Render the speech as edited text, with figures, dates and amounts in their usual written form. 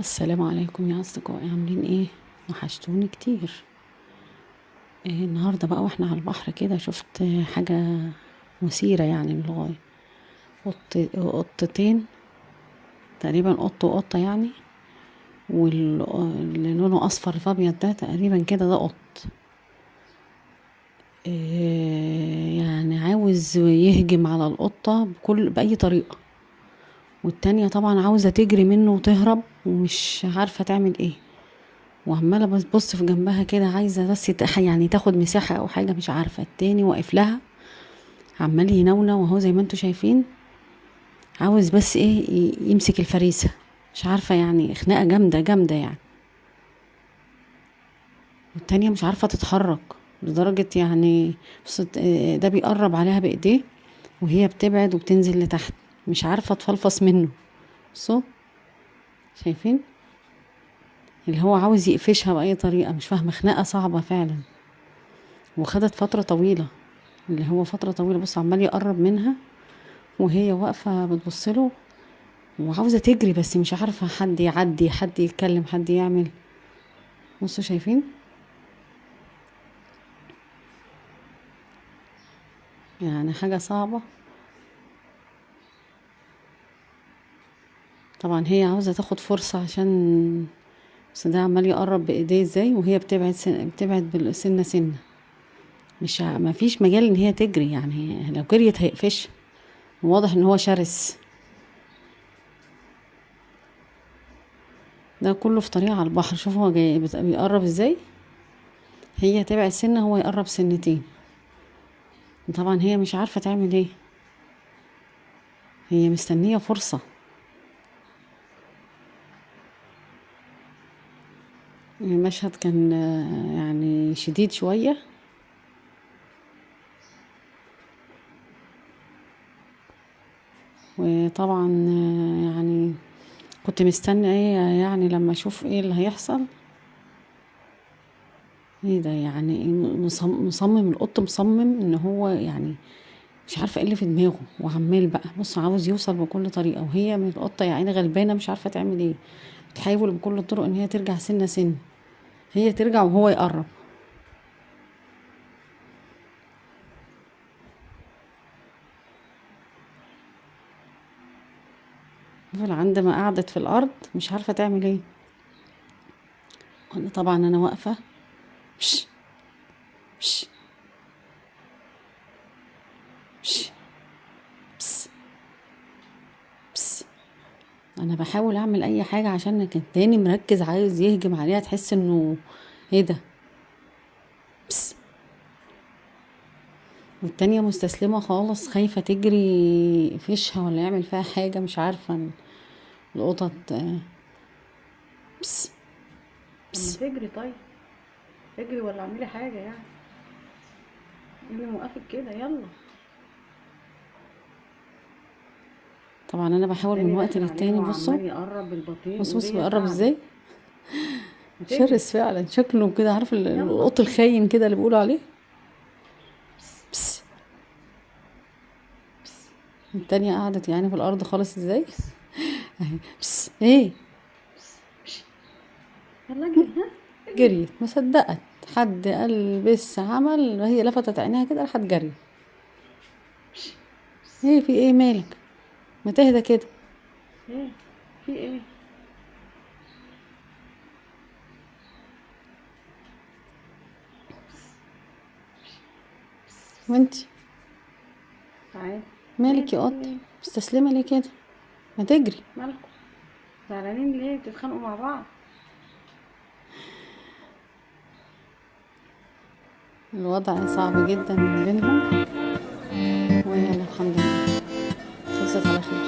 السلام عليكم يا أصدقائي، عاملين ايه؟ وحشتوني كتير. النهاردة بقى واحنا على البحر كده شفت حاجة مثيرة يعني للغاية. قطتين، تقريبا قط وقطة يعني، واللي لونه أصفر في أبيض ده تقريبا كده ده قط. يعني عاوز يهجم على القطة بأي طريقة، والتانية طبعا عاوزة تجري منه وتهرب ومش عارفة تعمل ايه، وعماله بتبص في جنبها كده عايزه بس يعني تاخد مساحه او حاجه، مش عارفه. التاني واقف لها عمال ينونة وهو زي ما انتوا شايفين، عاوز بس ايه يمسك الفريسه. مش عارفه يعني، خناقه جامده جامده يعني. والتانية مش عارفه تتحرك لدرجه يعني، بص ده بيقرب عليها بايديه وهي بتبعد وبتنزل لتحت، مش عارفه تفلفص منه. بصوا شايفين اللي هو عاوز يقفشها باي طريقه، مش فاهمه، خناقه صعبه فعلا وخدت فتره طويله. اللي هو فترة طويلة، بص عمال يقرب منها وهي واقفة بتبصله وعاوزة تجري، بس مش عارفة حد يعدي، حد يتكلم، حد يعمل. بصوا شايفين يعني حاجة صعبة. طبعا هي عاوزة تاخد فرصة عشان، بس ده عمال يقرب بإيديه ازاي وهي بتبعد بالسنة سنة. مش ما فيش مجال ان هي تجري يعني، هي لو جريت هيقفش. واضح ان هو شرس. ده كله في طريق على البحر، شوف هو جاي بيقرب ازاي. هي تبعد سنة هو يقرب سنتين. طبعا هي مش عارفة تعمل ايه، هي مستنية فرصة. المشهد كان يعني شديد شوية. وطبعا يعني كنت مستني ايه يعني لما اشوف ايه اللي هيحصل. ايه ده يعني مصمم القط، مصمم ان هو يعني مش عارفه ايه اللي في دماغه، وعمال بقى بص عاوز يوصل بكل طريقه، وهي من القطه يا عيني غلبانه مش عارفه تعمل ايه. بتحاول بكل الطرق ان هي ترجع سنه سنه، هي ترجع وهو يقرب. عندما قعدت في الارض مش عارفه تعمل ايه. طبعا انا واقفه. مش مش مش بس بس انا بحاول اعمل اي حاجه عشان كان تاني مركز عايز يهجم عليها، تحس انه ايه ده. بس والتانية مستسلمة خالص، خايفة تجري فيشها ولا يعمل فيها حاجة، مش عارفة. القطط بس بس تجري. طيب اجري ولا اعملي حاجة يعني، ايه اللي موقفك كده؟ يلا. طبعا انا بحاول من وقت للتاني. بصوا يقرب البطيء بص وديت بيقرب قاعدة ازاي. شرس فعلا شكله كده، عارف القط الخاين كده اللي بيقولوا عليه. بس التانية قعدت يعني في الارض خالص ازاي. اهي بس ايه. يلا اجري. ها جريت، ما صدقت حد قال بس عمل، هي لفتت عينيها كده راحت جري. ايه في ايه مالك؟ ما تهدى كده. ايه في ايه؟ وانتي تعالي. مالك يا في قطة؟ ايه؟ مستسلمة ليه كده؟ ما تجري. مالكم زعلانين ليه؟ بتتخانقوا مع بعض؟ الوضع صعب جدا بينهم، ويلا الحمد لله خلصت على خير.